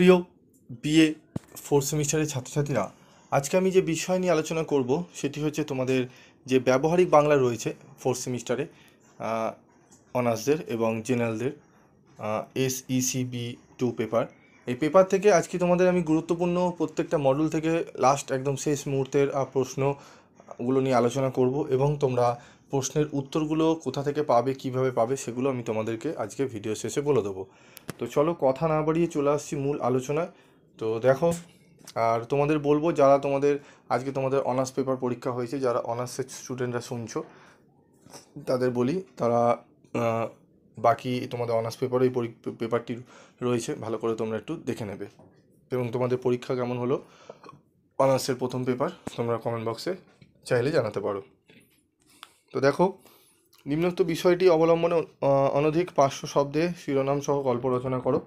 প্রিয় BA fourth সেমিস্টারের ছাত্রছাত্রীরা, আজকে আমি যে বিষয় নিয়ে আলোচনা করব সেটি হচ্ছে তোমাদের যে ব্যবহারিক বাংলা রয়েছে ফোর্থ সেমিস্টারে অনার্সদের এবং জেনারেলদের SECB 2 পেপার। এই পেপার থেকে আজকে তোমাদের আমি গুরুত্বপূর্ণ প্রত্যেকটা মডিউল থেকে লাস্ট একদম শেষ মুহূর্তের প্রশ্নগুলো নিয়ে আলোচনা করব এবং তোমরা প্রশ্নের উত্তরগুলো কোথা থেকে পাবে, কিভাবে পাবে, সেগুলো আমি তোমাদেরকে আজকে ভিডিও শেষে বলে দেবো। তো চলো কথা না বাড়িয়ে চলে আসছি মূল আলোচনায়। তো দেখো, আর তোমাদের বলবো যারা আজকে তোমাদের অনার্স পেপার পরীক্ষা হয়েছে, যারা অনার্সের স্টুডেন্টরা শুনছো তাদের বলি, তারা বাকি তোমাদের অনার্স পেপারে এই পেপারটি রয়েছে, ভালো করে তোমরা একটু দেখে নেবে এবং তোমাদের পরীক্ষা কেমন হলো অনার্সের প্রথম পেপার তোমরা কমেন্ট বক্সে চাইলে জানাতে পারো। তো দেখো, নিম্নোক্ত বিষয়টি অবলম্বনে অনধিক 500 শব্দে শিরোনাম সহ গল্প রচনা করো।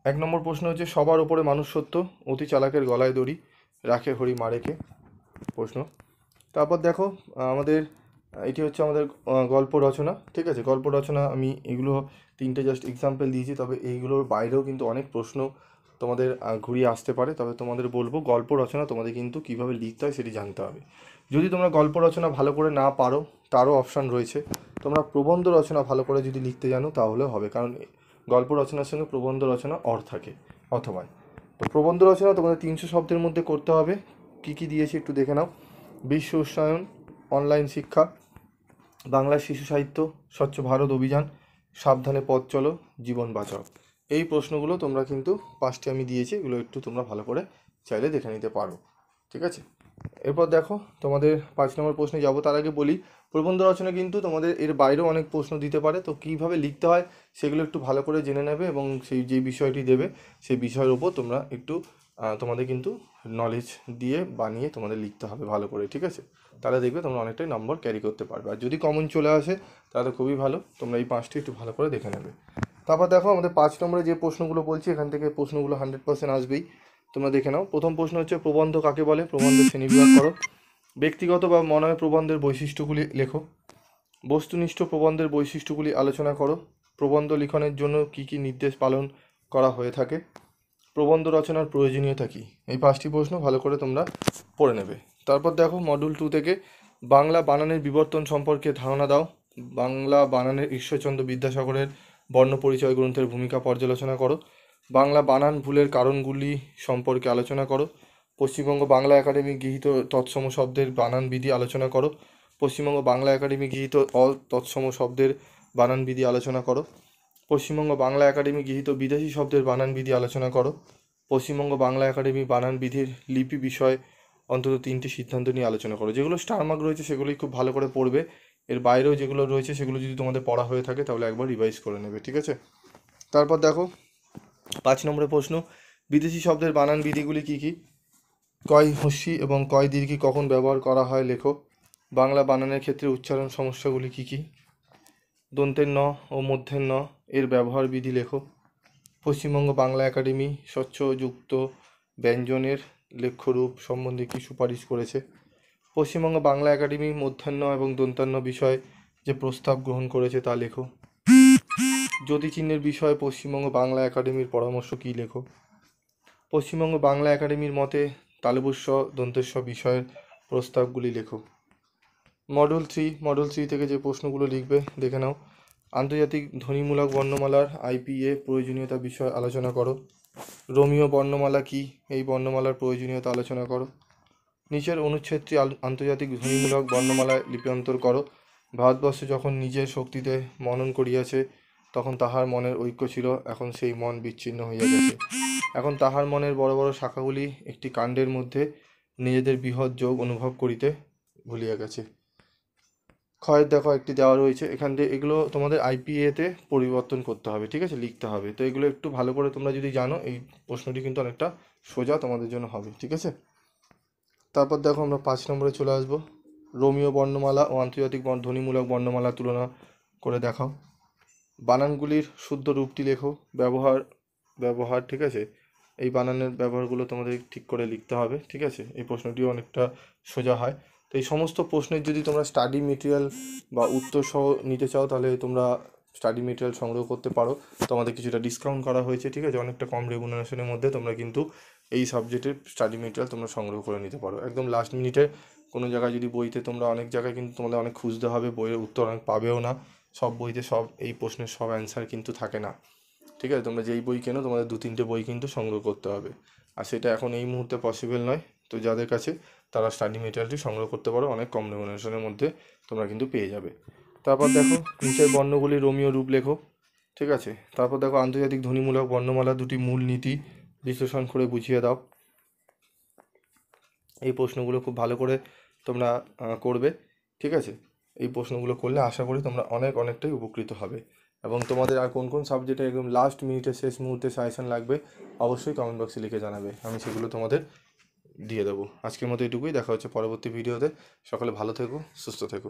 1 নম্বর প্রশ্ন হচ্ছে, সবার ওপরে মানুষ সত্য, অতি চালাকের গলায় দড়ি, রাখে হরি মারেকে প্রশ্ন। তারপর দেখো, আমাদের এটি হচ্ছে আমাদের গল্প রচনা। ঠিক আছে, গল্প রচনা আমি এগুলো 3টে জাস্ট এক্সাম্পল দিয়েছি, তবে এইগুলোর বাইরেও কিন্তু অনেক প্রশ্ন তোমাদের ঘুরিয়ে আসতে পারে। তবে তোমাদের বলবো গল্প রচনা তোমাদের কিন্তু কীভাবে লিখতে হয় সেটি জানতে হবে। যদি তোমরা গল্প রচনা ভালো করে না পারো, তারও অপশান রয়েছে। তোমরা প্রবন্ধ রচনা ভালো করে যদি লিখতে জানো তাহলেও হবে, কারণ গল্প রচনার সঙ্গে প্রবন্ধ রচনা থাকে অথবা। তো প্রবন্ধ রচনা তোমাদের 300 শব্দের মধ্যে করতে হবে। কি কি দিয়েছি একটু দেখে নাও। বিশ্ব উষ্ণায়ন, অনলাইন শিক্ষা, বাংলা শিশু সাহিত্য, স্বচ্ছ ভারত অভিযান, সাবধানে পথ চলো, জীবন বাঁচাও। এই প্রশ্নগুলো তোমরা কিন্তু 5টি আমি দিয়েছি, এগুলো একটু তোমরা ভালো করে চাইলে দেখে নিতে পারো। ঠিক আছে, এরপর দেখো তোমাদের 5 নম্বর প্রশ্নে যাব। তার আগে বলি, প্রবন্ধ রচনা কিন্তু তোমাদের এর বাইরেও অনেক প্রশ্ন দিতে পারে, তো কীভাবে লিখতে হয় সেগুলো একটু ভালো করে জেনে নেবে এবং সেই যে বিষয়টি দেবে সেই বিষয়ের ওপর তোমরা একটু তোমাদের কিন্তু নলেজ দিয়ে বানিয়ে তোমাদের লিখতে হবে ভালো করে। ঠিক আছে, তাহলে দেখবে তোমরা অনেকটাই নম্বর ক্যারি করতে পারবে। আর যদি কমন চলে আসে তাহলে খুবই ভালো, তোমরা এই 5টি একটু ভালো করে দেখে নেবে। তারপর দেখো, আমাদের 5 নম্বরে যে প্রশ্নগুলো বলছি এখান থেকে প্রশ্নগুলো 100% আসবেই, তোমরা দেখে নাও। প্রথম প্রশ্ন হচ্ছে, প্রবন্ধ কাকে বলে, প্রবন্ধের শ্রেণীবিভাগ করো। ব্যক্তিগত বা মনয় প্রবন্ধের বৈশিষ্ট্যগুলি লেখো। বস্তুনিষ্ঠ প্রবন্ধের বৈশিষ্ট্যগুলি আলোচনা করো। প্রবন্ধ লিখনের জন্য কী কী নির্দেশ পালন করা হয়ে থাকে। প্রবন্ধ রচনার প্রয়োজনীয়তা কী। এই 5টি প্রশ্ন ভালো করে তোমরা পড়ে নেবে। তারপর দেখো, মডিউল 2 থেকে বাংলা বানানের বিবর্তন সম্পর্কে ধারণা দাও। বাংলা বানানের ঈশ্বরচন্দ্র বিদ্যাসাগরের বর্ণ পরিচয় গ্রন্থের ভূমিকা পর্যালোচনা করো। বাংলা বানান ভুলের কারণগুলি সম্পর্কে আলোচনা করো। পশ্চিমবঙ্গ বাংলা একাডেমি গৃহীত তৎসম শব্দের বানান বিধি আলোচনা করো। পশ্চিমবঙ্গ বাংলা একাডেমি গৃহীত তৎসম শব্দের বানান বিধি আলোচনা করো। পশ্চিমবঙ্গ বাংলা একাডেমি গৃহীত বিদেশি শব্দের বানান বিধি আলোচনা করো। পশ্চিমবঙ্গ বাংলা একাডেমি বানান বিধির লিপি বিষয় অন্তত 3টি সিদ্ধান্ত নিয়ে আলোচনা করো। যেগুলো স্টার মার্ক রয়েছে সেগুলোই খুব ভালো করে পড়বে। এর বাইরেও যেগুলো রয়েছে সেগুলো যদি তোমাদের পড়া হয়ে থাকে তাহলে একবার রিভাইজ করে নেবে। ঠিক আছে, তারপর দেখো 5 নম্বরের প্রশ্ন, বিদেশি শব্দের বানান বিধিগুলি কী কী। কয় হস্যি এবং কয় দীর্ঘি কখন ব্যবহার করা হয় লেখো। বাংলা বানানের ক্ষেত্রে উচ্চারণ সমস্যাগুলি কী কী। দন্তের ন ও মধ্যের ন এর ব্যবহার বিধি লেখো। পশ্চিমবঙ্গ বাংলা একাডেমি স্বচ্ছযুক্ত ব্যঞ্জনের লেখ্যরূপ সম্বন্ধে কী সুপারিশ করেছে। পশ্চিমবঙ্গ বাংলা একাডেমি মধ্যাহ্ন এবং দন্তান্ন বিষয়ে যে প্রস্তাব গ্রহণ করেছে তা লেখো। জ্যোতিচিহ্নের বিষয়ে পশ্চিমবঙ্গ বাংলা একাডেমির পরামর্শ কী লেখো। পশ্চিমবঙ্গ বাংলা একাডেমির মতে তালবস্য দন্তেস্ব বিষয়ের প্রস্তাবগুলি লেখো। মডেল 3 থেকে যে প্রশ্নগুলো লিখবে দেখে নাও। আন্তর্জাতিক ধ্বনিমূলক বর্ণমালার IPA প্রয়োজনীয়তা বিষয় আলোচনা করো। রোমীয় বর্ণমালা কী, এই বর্ণমালার প্রয়োজনীয়তা আলোচনা করো। নিচের অনুচ্ছেদটি আন্তর্জাতিক ধ্বনিমূলক বর্ণমালায় লিপিবদ্ধ করো। ভারতবর্ষ যখন নিজের শক্তিতে মনন করিয়াছে তখন তাহার মনের ঐক্য ছিল, এখন সেই মন বিচ্ছিন্ন হইয়া গেছে। এখন তাহার মনের বড় বড় শাখাগুলি একটি কাণ্ডের মধ্যে নিজেদের বৃহৎ যোগ অনুভব করিতে ভুলিয়া গেছে। ক্ষয়ের দেখো একটি দেওয়া রয়েছে, এখান থেকে এগুলো তোমাদের IPA-তে পরিবর্তন করতে হবে। ঠিক আছে, লিখতে হবে। তো এগুলো একটু ভালো করে তোমরা যদি জানো এই প্রশ্নটি কিন্তু অনেকটা সোজা তোমাদের জন্য হবে। ঠিক আছে, তারপর দেখো আমরা 5 নম্বরে চলে আসবো। রোমীয় বর্ণমালা ও আন্তর্জাতিক ধ্বনিমূলক বর্ণমালা তুলনা করে দেখাও। বানানগুলির শুদ্ধ রূপটি লেখো। ব্যবহার ঠিক আছে, এই বানানের ব্যবহারগুলো তোমাদের ঠিক করে লিখতে হবে। ঠিক আছে, এই প্রশ্নটিও অনেকটা সোজা হয়। তো এই সমস্ত প্রশ্নের যদি তোমরা স্টাডি মেটেরিয়াল বা উত্তর সহ নিতে চাও তাহলে তোমরা স্টাডি মেটেরিয়াল সংগ্রহ করতে পারো। তোমাদের কিছুটা ডিসকাউন্ট করা হয়েছে, ঠিক আছে, অনেকটা কম রেমুনারেশনের মধ্যে তোমরা কিন্তু এই সাবজেক্টের স্টাডি মেটেরিয়াল তোমরা সংগ্রহ করে নিতে পারো একদম লাস্ট মিনিটে। কোনো জায়গায় যদি বইতে তোমরা অনেক জায়গায় কিন্তু তোমাদের অনেক খুঁজতে হবে, বইয়ের উত্তর অনেক পাবেও না, সব বইতে সব এই প্রশ্নের সব অ্যান্সার কিন্তু থাকে না, ঠিক আছে। তোমরা যেই বই কেনো তোমাদের 2-3টে বই কিন্তু সংগ্রহ করতে হবে, আর সেটা এখন এই মুহূর্তে পসিবল নয়। তো যাদের কাছে তারা স্টাডি মেটেরিয়ালটি সংগ্রহ করতে পারো, অনেক কম রেমুনারেশনের মধ্যে তোমরা কিন্তু পেয়ে যাবে। তারপর দেখো নিচের বর্ণগুলি রোমীয় রূপ লেখো, ঠিক আছে। তারপর দেখো আন্তর্জাতিক ধ্বনিমূলক বর্ণমালা দুটি মূল নীতি বিশ্লেষণ করে বুঝিয়ে দাও। এই প্রশ্নগুলো খুব ভালো করে তোমরা করবে, ঠিক আছে। এই প্রশ্নগুলো করলে আশা করি তোমরা অনেকটাই উপকৃত হবে। এবং তোমাদের আর কোন কোন সাবজেক্টে একদম লাস্ট মিনিটে শেষ মুহূর্তে সাজেশন লাগবে অবশ্যই কমেন্ট বক্সে লিখে জানাবে, আমি সেগুলো তোমাদের দিয়ে দেবো। আজকের মতো এটুকুই, দেখা হচ্ছে পরবর্তী ভিডিওতে। সকলে ভালো থেকো, সুস্থ থেকো।